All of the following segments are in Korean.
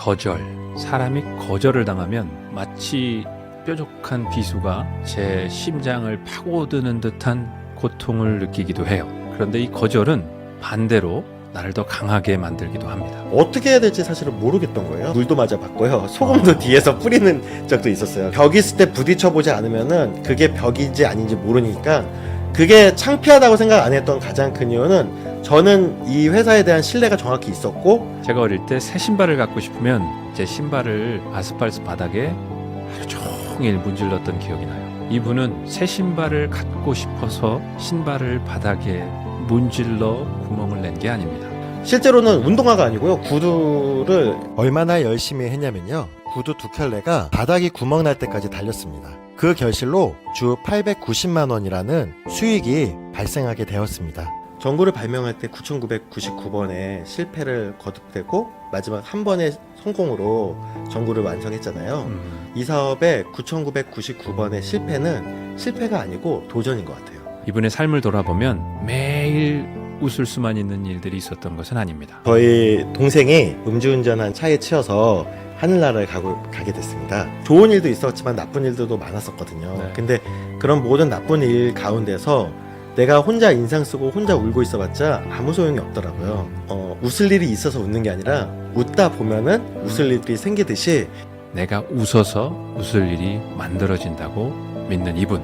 거절. 사람이 거절을 당하면 마치 뾰족한 비수가 제 심장을 파고드는 듯한 고통을 느끼기도 해요. 그런데 이 거절은 반대로 나를 더 강하게 만들기도 합니다. 어떻게 해야 될지 사실은 모르겠던 거예요. 물도 맞아봤고요. 소금도 뒤에서 뿌리는 적도 있었어요. 벽 있을 때 부딪혀보지 않으면은 그게 벽인지 아닌지 모르니까 그게 창피하다고 생각 안 했던 가장 큰 이유는 저는 이 회사에 대한 신뢰가 정확히 있었고 제가 어릴 때 새 신발을 갖고 싶으면 제 신발을 아스팔트 바닥에 하루 종일 문질렀던 기억이 나요. 이분은 새 신발을 갖고 싶어서 신발을 바닥에 문질러 구멍을 낸 게 아닙니다. 실제로는 운동화가 아니고요. 구두를 얼마나 열심히 했냐면요. 구두 두 켤레가 바닥이 구멍 날 때까지 달렸습니다. 그 결실로 주 890만 원이라는 수익이 발생하게 되었습니다. 전구를 발명할 때 9,999번에 실패를 거듭되고 마지막 한 번의 성공으로 전구를 완성했잖아요. 이 사업의 9,999번의 실패는 실패가 아니고 도전인 것 같아요. 이분의 삶을 돌아보면 매일 웃을 수만 있는 일들이 있었던 것은 아닙니다. 저희 동생이 음주운전한 차에 치여서 하늘나라를 가게 됐습니다. 좋은 일도 있었지만 나쁜 일들도 많았었거든요. 네. 근데 그런 모든 나쁜 일 가운데서 내가 혼자 인상 쓰고 혼자 울고 있어봤자 아무 소용이 없더라고요. 웃을 일이 있어서 웃는 게 아니라 웃다 보면은 웃을 일이 생기듯이 내가 웃어서 웃을 일이 만들어진다고 믿는 이분,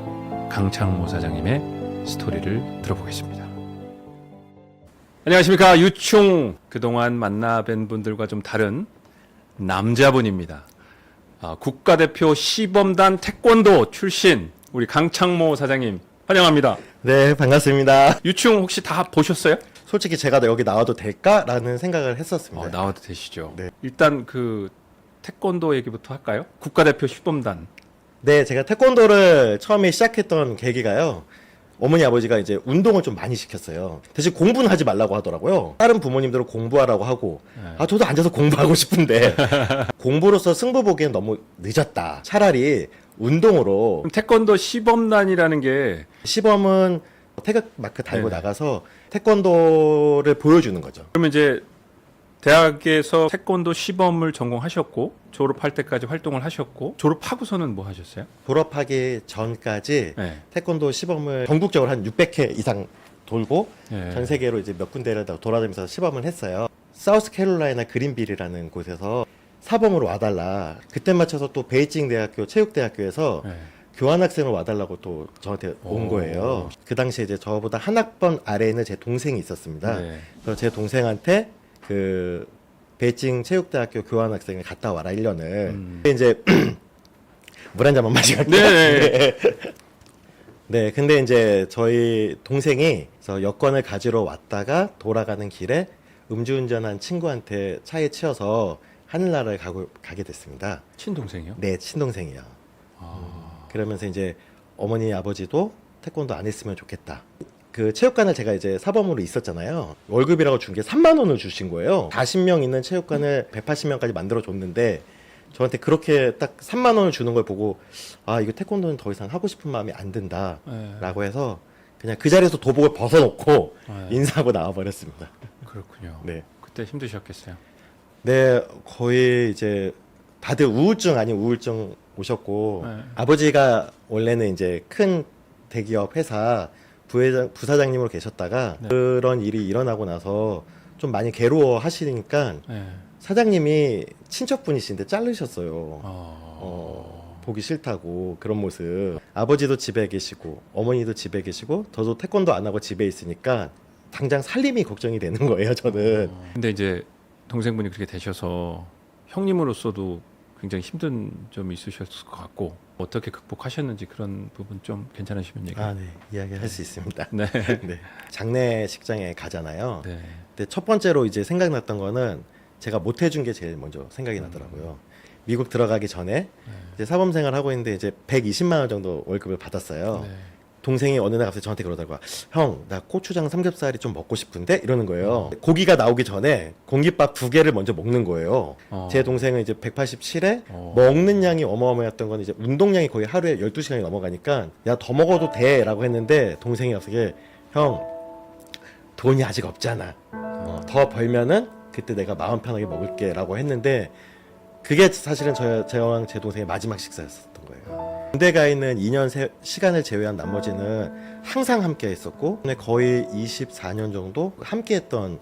강창모 사장님의 스토리를 들어보겠습니다. 안녕하십니까, 유충. 그동안 만나뵌 분들과 좀 다른 남자분입니다. 국가대표 시범단 태권도 출신 우리 강창모 사장님 환영합니다. 네, 반갑습니다. 유충 혹시 다 보셨어요? 솔직히 제가 여기 나와도 될까라는 생각을 했었습니다. 나와도 되시죠. 네. 일단 그 태권도 얘기부터 할까요? 국가대표 시범단. 네, 제가 태권도를 처음에 시작했던 계기가요. 어머니 아버지가 이제 운동을 좀 많이 시켰어요. 대신 공부는 하지 말라고 하더라고요. 다른 부모님들은 공부하라고 하고 저도 앉아서 공부하고 싶은데 공부로서 승부 보기엔 너무 늦었다. 차라리 운동으로. 그럼 태권도 시범단이라는 게 시범은 태극 마크 달고 나가서 태권도를 보여주는 거죠. 그러면 이제 대학에서 태권도 시범을 전공하셨고 졸업할 때까지 활동을 하셨고 졸업하고서는 뭐 하셨어요? 졸업하기 전까지 네. 태권도 시범을 전국적으로 한 600회 이상 돌고 네. 전 세계로 이제 몇 군데를 다 돌아다니면서 시범을 했어요. 사우스캐롤라이나 그린빌이라는 곳에서 사범으로 와달라. 그때 맞춰서 또 베이징 대학교 체육대학교에서 네. 교환학생으로 와달라고 또 저한테 온 거예요. 그 당시에 이제 저보다 한 학번 아래에 있는 제 동생이 있었습니다. 네. 그래서 제 동생한테 그 베이징 체육대학교 교환학생을 갔다 와라 1년을. 이제 물 한 잔만 마시고 갈게요. 네. 네, 근데 이제 저희 동생이 그래서 여권을 가지러 왔다가 돌아가는 길에 음주운전한 친구한테 차에 치여서 하늘나라를 가게 됐습니다. 친동생이요? 네, 친동생이요. 그러면서 이제 어머니 아버지도 태권도 안 했으면 좋겠다. 그 체육관을 제가 이제 사범으로 있었잖아요. 월급이라고 준 게 3만 원을 주신 거예요. 40명 있는 체육관을 180명까지 만들어 줬는데 저한테 그렇게 딱 3만 원을 주는 걸 보고 이거 태권도는 더 이상 하고 싶은 마음이 안 든다라고 해서 그냥 그 자리에서 도복을 벗어놓고 인사하고 나와버렸습니다. 그렇군요. 네. 그때 힘드셨겠어요. 네, 거의 이제 다들 우울증 아닌 우울증 오셨고 네. 아버지가 원래는 이제 큰 대기업 회사 부사장님으로 계셨다가 그런 일이 일어나고 나서 좀 많이 괴로워 하시니까 네. 사장님이 친척분이신데 자르셨어요. 보기 싫다고 그런 모습. 아버지도 집에 계시고 어머니도 집에 계시고 저도 태권도 안 하고 집에 있으니까 당장 살림이 걱정이 되는 거예요, 저는. 근데 이제 동생분이 그렇게 되셔서 형님으로서도 굉장히 힘든 점이 있으셨을 것 같고 어떻게 극복하셨는지 그런 부분 좀 괜찮으시면 얘기해. 네, 이야기할 수 있습니다. 네. 네. 장례식장에 가잖아요. 네. 근데 첫 번째로 이제 생각났던 거는 제가 못 해준 게 제일 먼저 생각이 나더라고요. 미국 들어가기 전에 이제 사범생활 하고 있는데 이제 120만 원 정도 월급을 받았어요. 네. 동생이 어느 날 갑자기 저한테 그러더라고요. 형, 나 고추장 삼겹살이 좀 먹고 싶은데? 이러는 거예요. 고기가 나오기 전에 공깃밥 2개를 먼저 먹는 거예요. 제 동생은 이제 187에 먹는 양이 어마어마했던 건 이제 운동량이 거의 하루에 12시간이 넘어가니까 야, 더 먹어도 돼 라고 했는데 동생이 갑자기 형, 돈이 아직 없잖아. 더 벌면은 그때 내가 마음 편하게 먹을게 라고 했는데 그게 사실은 저랑 제 동생의 마지막 식사였었던 거예요. 군대 가 있는 2년 시간을 제외한 나머지는 항상 함께 했었고 거의 24년 정도 함께 했던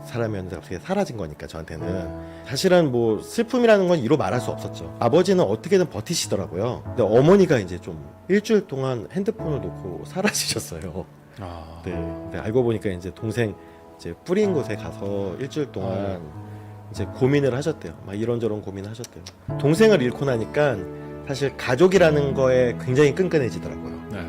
사람이었는데 갑자기 사라진 거니까 저한테는 사실은 뭐 슬픔이라는 건 이로 말할 수 없었죠. 아버지는 어떻게든 버티시더라고요. 근데 어머니가 이제 좀 일주일 동안 핸드폰을 놓고 사라지셨어요. 아. 네. 근데 알고 보니까 이제 동생 이제 뿌린 곳에 가서 일주일 동안 이제 고민을 하셨대요. 막 이런저런 고민을 하셨대요. 동생을 잃고 나니까 사실 가족이라는 거에 굉장히 끈끈해지더라고요. 네.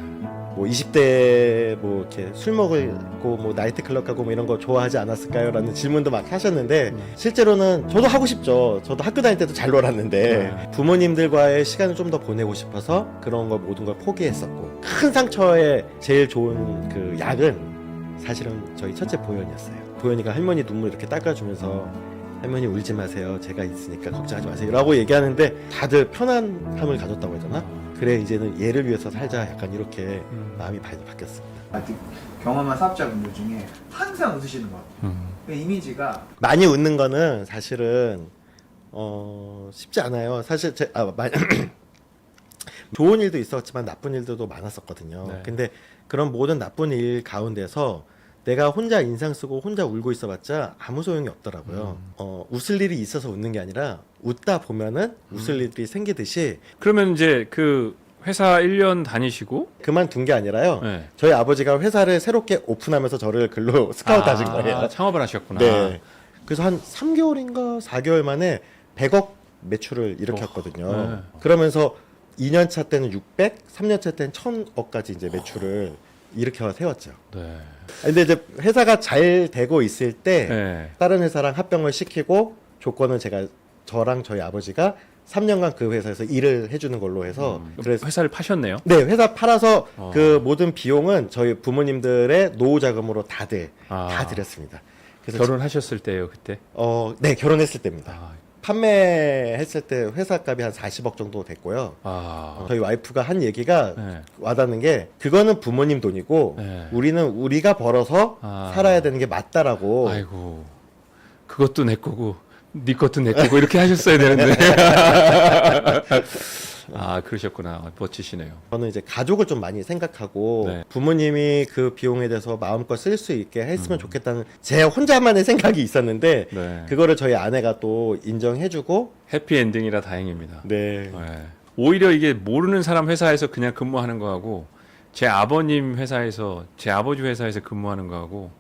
뭐 20대 뭐 이렇게 술 먹고 뭐 나이트클럽 가고 뭐 이런 거 좋아하지 않았을까요? 라는 질문도 막 하셨는데 실제로는 저도 하고 싶죠. 저도 학교 다닐 때도 잘 놀았는데 부모님들과의 시간을 좀 더 보내고 싶어서 그런 걸 모든 걸 포기했었고 큰 상처에 제일 좋은 그 약은 사실은 저희 첫째 보현이었어요. 보현이가 할머니 눈물 이렇게 닦아주면서 할머니 울지 마세요. 제가 있으니까 걱정하지 마세요. 라고 얘기하는데 다들 편안함을 가졌다고 해야 되나? 그래 이제는 얘를 위해서 살자 약간 이렇게 마음이 많이 바뀌었습니다. 아직 경험한 사업자분들 중에 항상 웃으시는 것 같아요. 그 이미지가 많이 웃는 거는 사실은 쉽지 않아요. 사실 좋은 일도 있었지만 나쁜 일들도 많았었거든요. 네. 근데 그런 모든 나쁜 일 가운데서 내가 혼자 인상 쓰고 혼자 울고 있어봤자 아무 소용이 없더라고요. 웃을 일이 있어서 웃는 게 아니라 웃다 보면은 웃을 일이 생기듯이 그러면 이제 그 회사 1년 다니시고 그만둔 게 아니라요. 네. 저희 아버지가 회사를 새롭게 오픈하면서 저를 글로 스카우트 하신 거예요. 창업을 하셨구나. 네. 그래서 한 3개월인가 4개월 만에 100억 매출을 일으켰거든요. 네. 그러면서 2년차 때는 600, 3년차 때는 1000억까지 이제 매출을 일으켜 세웠죠. 네. 근데 이제 회사가 잘 되고 있을 때 네. 다른 회사랑 합병을 시키고 조건은 저랑 저희 아버지가 3년간 그 회사에서 일을 해주는 걸로 해서 그래서 회사를 파셨네요. 네, 회사 팔아서 어. 그 모든 비용은 저희 부모님들의 노후 자금으로 다 드렸습니다. 그래서 결혼하셨을 때예요, 그때. 네, 결혼했을 때입니다. 아. 판매했을 때 회사 값이 한 40억 정도 됐고요. 저희 와이프가 한 얘기가 네. 와닿는 게 그거는 부모님 돈이고 네. 우리는 우리가 벌어서 살아야 되는 게 맞다라고. 아이고. 그것도 내 거고 네 것도 내 거고 이렇게 하셨어야 되는데. 아, 그러셨구나. 멋지시네요. 저는 이제 가족을 좀 많이 생각하고 네. 부모님이 그 비용에 대해서 마음껏 쓸 수 있게 했으면 좋겠다는 제 혼자만의 생각이 있었는데 네. 그거를 저희 아내가 또 인정해주고 해피엔딩이라 다행입니다. 네. 네. 오히려 이게 모르는 사람 회사에서 그냥 근무하는 거하고 제 아버님 회사에서 제 아버지 회사에서 근무하는 거하고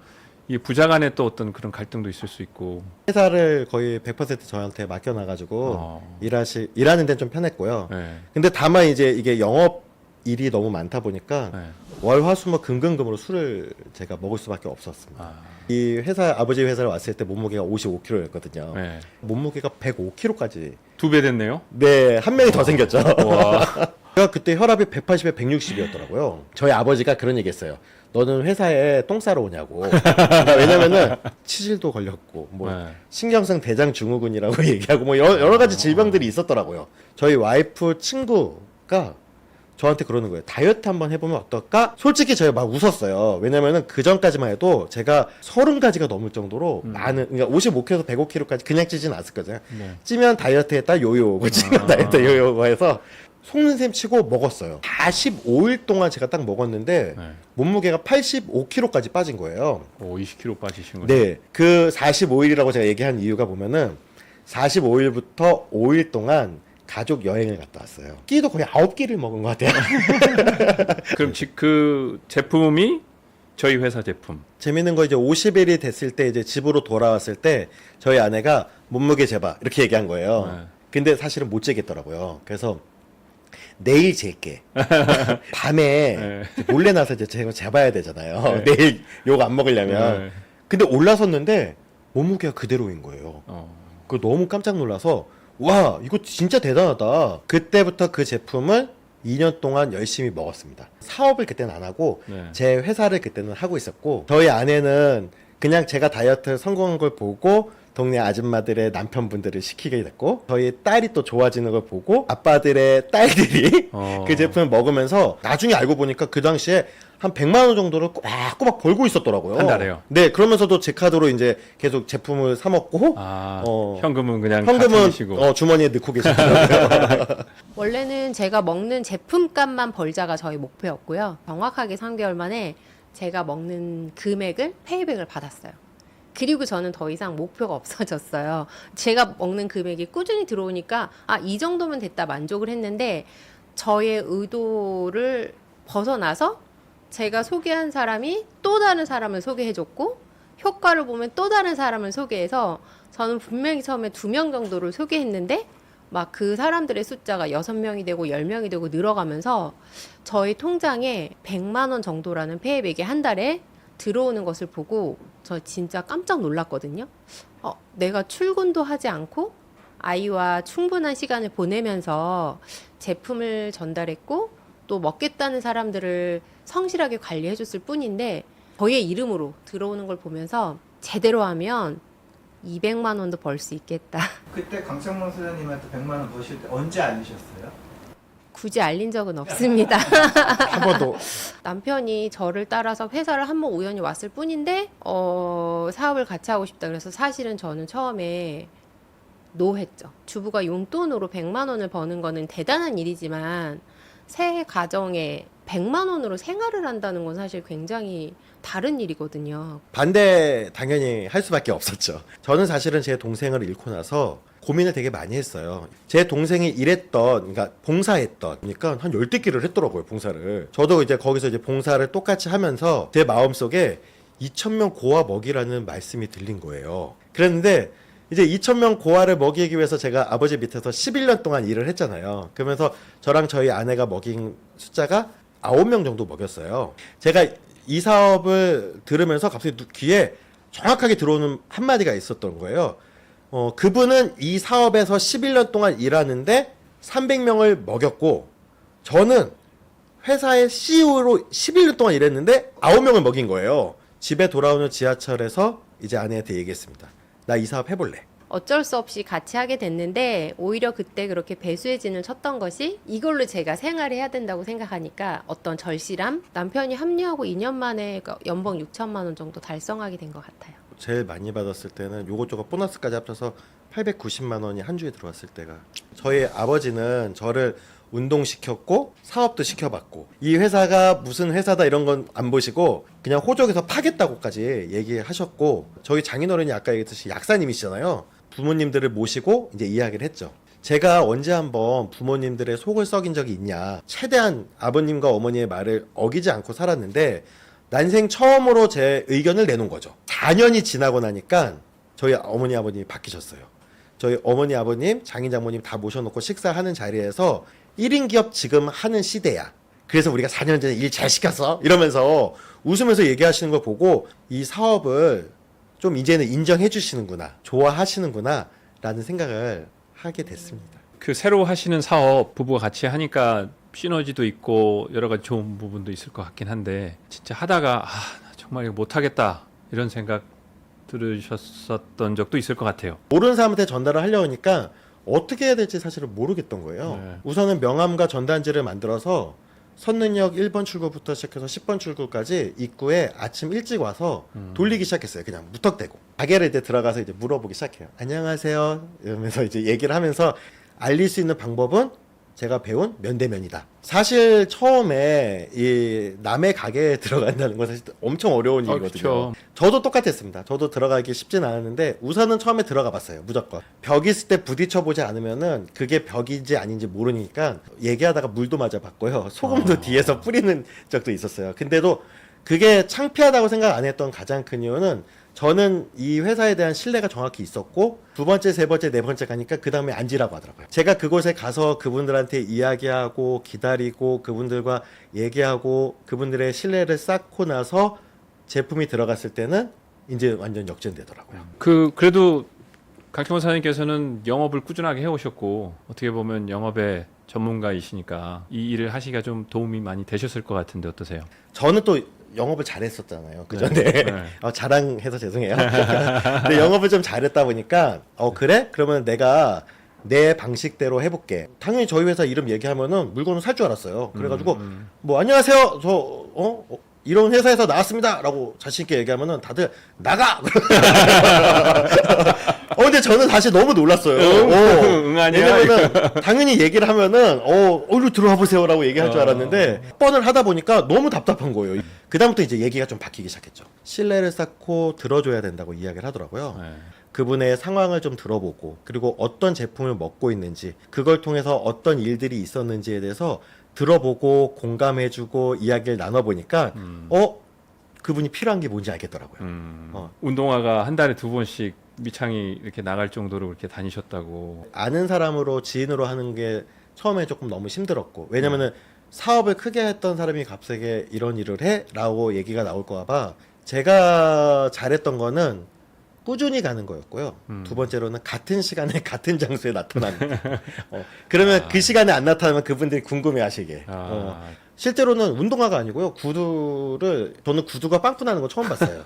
이 부자 간에 또 어떤 그런 갈등도 있을 수 있고. 회사를 거의 100% 저한테 맡겨놔가지고 일하는 데는 좀 편했고요. 네. 근데 다만 이제 이게 영업 일이 너무 많다 보니까 네. 월화수목 금금금으로 술을 제가 먹을 수밖에 없었습니다. 이 회사 아버지 회사를 왔을 때 몸무게가 55kg였거든요. 네. 몸무게가 105kg까지. 2배 됐네요. 네, 한 명이 더 생겼죠. 와. 제가 그때 혈압이 180에 160이었더라고요. 저희 아버지가 그런 얘기했어요. 너는 회사에 똥 싸러 오냐고. 그러니까 왜냐면은 치질도 걸렸고 뭐 네. 신경성 대장 증후군이라고 얘기하고 뭐 여러 가지 질병들이 있었더라고요. 저희 와이프 친구가 저한테 그러는 거예요. 다이어트 한번 해보면 어떨까? 솔직히 제가 막 웃었어요. 왜냐면은 그 전까지만 해도 제가 30가지가 넘을 정도로 많은, 그러니까 55kg에서 105kg까지 그냥 찌진 않았을 거잖아요. 네. 찌면 다이어트 했다 요요고 찌면 다이어트 요요고 해서 속는 셈 치고 먹었어요. 45일 동안 제가 딱 먹었는데 네. 몸무게가 85kg까지 빠진 거예요. 20kg 빠지신 거죠? 네. 그 45일이라고 제가 얘기한 이유가 보면은 45일부터 5일 동안 가족 여행을 갔다 왔어요. 끼도 거의 9끼를 먹은 것 같아요. 그럼 그 제품이 저희 회사 제품. 재밌는 거 이제 50일이 됐을 때 이제 집으로 돌아왔을 때 저희 아내가 몸무게 재봐 이렇게 얘기한 거예요. 네. 근데 사실은 못 재겠더라고요. 그래서 내일 잴게. 밤에 네. 몰래 나서 이제 제가 재봐야 되잖아요. 네. 내일 욕 안 먹으려면. 네. 근데 올라섰는데 몸무게가 그대로인 거예요. 그 너무 깜짝 놀라서 와 이거 진짜 대단하다. 그때부터 그 제품을 2년 동안 열심히 먹었습니다. 사업을 그때는 안 하고 네. 제 회사를 그때는 하고 있었고 저희 아내는 그냥 제가 다이어트 성공한 걸 보고 동네 아줌마들의 남편분들을 시키게 됐고 저희 딸이 또 좋아지는 걸 보고 아빠들의 딸들이 그 제품을 먹으면서 나중에 알고 보니까 그 당시에 한 100만 원 정도를 꼬박꼬박 벌고 있었더라고요. 한 달에요? 네, 그러면서도 제 카드로 이제 계속 제품을 사 먹고 현금은 그냥 현금은 시고 주머니에 넣고 계시더라고요. 원래는 제가 먹는 제품값만 벌자가 저희 목표였고요. 정확하게 3개월 만에 제가 먹는 금액을 페이백을 받았어요. 그리고 저는 더 이상 목표가 없어졌어요. 제가 먹는 금액이 꾸준히 들어오니까 이 정도면 됐다 만족을 했는데 저의 의도를 벗어나서 제가 소개한 사람이 또 다른 사람을 소개해줬고 효과를 보면 또 다른 사람을 소개해서 저는 분명히 처음에 2명 정도를 소개했는데 막 그 사람들의 숫자가 6명이 되고 10명이 되고 늘어가면서 저희 통장에 100만 원 정도라는 페이백이 한 달에 들어오는 것을 보고 저 진짜 깜짝 놀랐거든요. 내가 출근도 하지 않고 아이와 충분한 시간을 보내면서 제품을 전달했고 또 먹겠다는 사람들을 성실하게 관리해줬을 뿐인데 저의 이름으로 들어오는 걸 보면서 제대로 하면 200만 원도 벌 수 있겠다. 그때 강창문 소장님한테 100만 원 버실 때 언제 알리셨어요? 굳이 알린 적은 없습니다. 한 번도. 남편이 저를 따라서 회사를 한번 우연히 왔을 뿐인데 사업을 같이 하고 싶다 그래서 사실은 저는 처음에 노했죠. 주부가 용돈으로 100만 원을 버는 거는 대단한 일이지만 새 가정에 100만 원으로 생활을 한다는 건 사실 굉장히 다른 일이거든요. 반대 당연히 할 수밖에 없었죠. 저는 사실은 제 동생을 잃고 나서 고민을 되게 많이 했어요. 제 동생이 일했던, 그러니까 봉사했던, 그러니까 한 10대 끼를 했더라고요, 봉사를. 저도 이제 거기서 이제 봉사를 똑같이 하면서 제 마음속에 2,000명 고아 먹이라는 말씀이 들린 거예요. 그랬는데 이제 2,000명 고아를 먹이기 위해서 제가 아버지 밑에서 11년 동안 일을 했잖아요. 그러면서 저랑 저희 아내가 먹인 숫자가 9명 정도 먹였어요. 제가 이 사업을 들으면서 갑자기 귀에 정확하게 들어오는 한마디가 있었던 거예요. 그분은 이 사업에서 11년 동안 일하는데 300명을 먹였고 저는 회사의 CEO로 11년 동안 일했는데 9명을 먹인 거예요. 집에 돌아오는 지하철에서 이제 아내한테 얘기했습니다. 나 이 사업 해볼래. 어쩔 수 없이 같이 하게 됐는데 오히려 그때 그렇게 배수의 진을 쳤던 것이 이걸로 제가 생활을 해야 된다고 생각하니까 어떤 절실함? 남편이 합류하고 2년 만에 연봉 6천만 원 정도 달성하게 된 것 같아요. 제일 많이 받았을 때는 요것저것 보너스까지 합쳐서 890만 원이 한 주에 들어왔을 때가. 저희 아버지는 저를 운동시켰고 사업도 시켜봤고 이 회사가 무슨 회사다 이런 건 안 보시고 그냥 호적에서 파겠다고까지 얘기하셨고 저희 장인어른이 아까 얘기했듯이 약사님이시잖아요. 부모님들을 모시고 이제 이야기를 했죠. 제가 언제 한번 부모님들의 속을 썩인 적이 있냐. 최대한 아버님과 어머니의 말을 어기지 않고 살았는데 난생 처음으로 제 의견을 내놓은 거죠. 4년이 지나고 나니까 저희 어머니 아버님이 바뀌셨어요. 저희 어머니 아버님 장인 장모님 다 모셔놓고 식사하는 자리에서 1인 기업 지금 하는 시대야. 그래서 우리가 4년 전에 일 잘 시켰어 이러면서 웃으면서 얘기하시는 걸 보고 이 사업을 좀 이제는 인정해 주시는구나, 좋아하시는구나 라는 생각을 하게 됐습니다. 그 새로 하시는 사업 부부가 같이 하니까 시너지도 있고 여러 가지 좋은 부분도 있을 것 같긴 한데 진짜 하다가 나 정말 이거 못하겠다 이런 생각 들으셨었던 적도 있을 것 같아요. 모르는 사람한테 전달을 하려고 하니까 어떻게 해야 될지 사실은 모르겠던 거예요. 네. 우선은 명함과 전단지를 만들어서 선능역 1번 출구부터 시작해서 10번 출구까지 입구에 아침 일찍 와서 돌리기 시작했어요. 그냥 무턱대고. 가게를 이제 들어가서 이제 물어보기 시작해요. 안녕하세요. 이러면서 이제 얘기를 하면서 알릴 수 있는 방법은 제가 배운 면대면이다. 사실 처음에 이 남의 가게에 들어간다는 건 사실 엄청 어려운 일이거든요. 그쵸. 저도 똑같았습니다. 저도 들어가기 쉽진 않았는데 우선은 처음에 들어가 봤어요. 무조건. 벽 있을 때 부딪혀 보지 않으면은 그게 벽인지 아닌지 모르니까 얘기하다가 물도 맞아 봤고요. 소금도 뒤에서 뿌리는 적도 있었어요. 근데도 그게 창피하다고 생각 안 했던 가장 큰 이유는 저는 이 회사에 대한 신뢰가 정확히 있었고 두 번째, 세 번째, 네 번째 가니까 그 다음에 앉으라고 하더라고요. 제가 그곳에 가서 그분들한테 이야기하고 기다리고 그분들과 얘기하고 그분들의 신뢰를 쌓고 나서 제품이 들어갔을 때는 이제 완전 역전되더라고요. 그래도 강창원 사장님께서는 영업을 꾸준하게 해오셨고 어떻게 보면 영업의 전문가이시니까 이 일을 하시기가 좀 도움이 많이 되셨을 것 같은데 어떠세요? 저는 또 영업을 잘했었잖아요. 그 전에. 네. 자랑해서 죄송해요. 근데 영업을 좀 잘했다 보니까 그래? 그러면 내가 내 방식대로 해볼게. 당연히 저희 회사 이름 얘기하면은 물건을 살 줄 알았어요. 그래가지고 뭐 안녕하세요. 저 이런 회사에서 나왔습니다라고 자신 있게 얘기하면은 다들 나가. 근데 저는 사실 너무 놀랐어요. 응, 아니야. 왜냐면은 당연히 얘기를 하면은 얼른 들어와 보세요라고 얘기할 줄 알았는데 뻔을 하다 보니까 너무 답답한 거예요. 그다음부터 이제 얘기가 좀 바뀌기 시작했죠. 신뢰를 쌓고 들어줘야 된다고 이야기를 하더라고요. 네. 그분의 상황을 좀 들어보고 그리고 어떤 제품을 먹고 있는지 그걸 통해서 어떤 일들이 있었는지에 대해서 들어보고 공감해주고 이야기를 나눠보니까 그분이 필요한 게 뭔지 알겠더라고요. 운동화가 한 달에 2번씩 미창이 이렇게 나갈 정도로 그렇게 다니셨다고. 아는 사람으로 지인으로 하는 게 처음에 조금 너무 힘들었고 왜냐면은 사업을 크게 했던 사람이 갑자기 이런 일을 해? 라고 얘기가 나올까 봐 제가 잘했던 거는 꾸준히 가는 거였고요. 두 번째로는 같은 시간에 같은 장소에 나타나는 거. 그러면 그 시간에 안 나타나면 그분들이 궁금해 하시게. 실제로는 운동화가 아니고요. 저는 구두가 빵꾸 나는 거 처음 봤어요.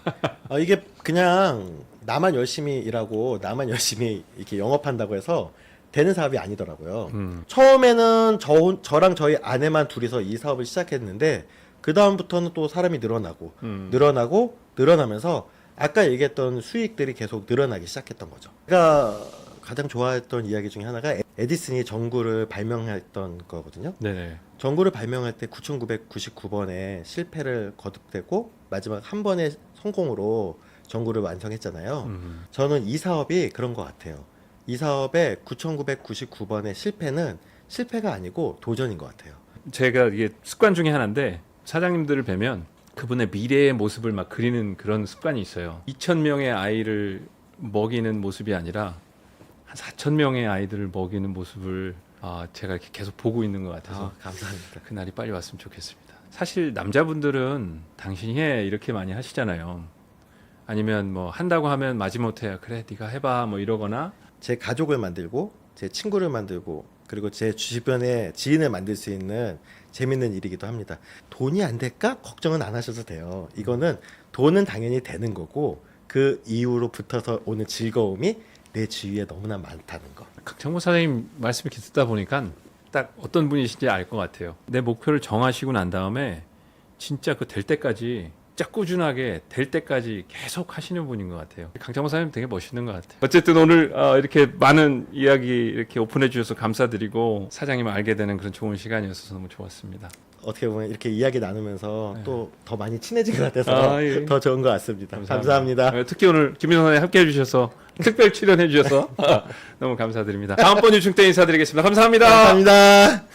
이게 그냥 나만 열심히 일하고 나만 열심히 이렇게 영업한다고 해서 되는 사업이 아니더라고요. 처음에는 저랑 저희 아내만 둘이서 이 사업을 시작했는데 그 다음부터는 또 사람이 늘어나면서 아까 얘기했던 수익들이 계속 늘어나기 시작했던 거죠. 제가 가장 좋아했던 이야기 중에 하나가 에디슨이 전구를 발명했던 거거든요. 네네. 전구를 발명할 때 9999번에 실패를 거듭되고 마지막 한 번의 성공으로 전구를 완성했잖아요. 저는 이 사업이 그런 것 같아요. 이 사업의 9999번의 실패는 실패가 아니고 도전인 것 같아요. 제가 이게 습관 중에 하나인데 사장님들을 뵈면 그분의 미래의 모습을 막 그리는 그런 습관이 있어요. 2,000명의 아이를 먹이는 모습이 아니라 한 4,000명의 아이들을 먹이는 모습을 제가 이렇게 계속 보고 있는 것 같아서 감사합니다. 그날이 빨리 왔으면 좋겠습니다. 사실 남자분들은 당신이 해 이렇게 많이 하시잖아요. 아니면 뭐 한다고 하면 마지못해 그래 네가 해봐 뭐 이러거나 제 가족을 만들고 제 친구를 만들고 그리고 제 주변에 지인을 만들 수 있는 재밌는 일이기도 합니다. 돈이 안 될까? 걱정은 안 하셔도 돼요. 이거는 돈은 당연히 되는 거고 그 이후로 붙어서 오는 즐거움이 내 주위에 너무나 많다는 거. 강창모 사장님 말씀 이렇게 듣다 보니까 딱 어떤 분이신지 알 것 같아요. 내 목표를 정하시고 난 다음에 진짜 그 될 때까지 진짜 꾸준하게 될 때까지 계속 하시는 분인 것 같아요. 강창모 사장님 되게 멋있는 것 같아요. 어쨌든 오늘 이렇게 많은 이야기 이렇게 오픈해 주셔서 감사드리고 사장님을 알게 되는 그런 좋은 시간이었어서 너무 좋았습니다. 어떻게 보면 이렇게 이야기 나누면서 또 더 많이 친해진 것 같아서 예. 더 좋은 것 같습니다. 감사합니다. 특히 오늘 김민성 사장님 함께 해주셔서 특별 출연해 주셔서 너무 감사드립니다. 다음번 유충 때 인사드리겠습니다. 감사합니다. 감사합니다.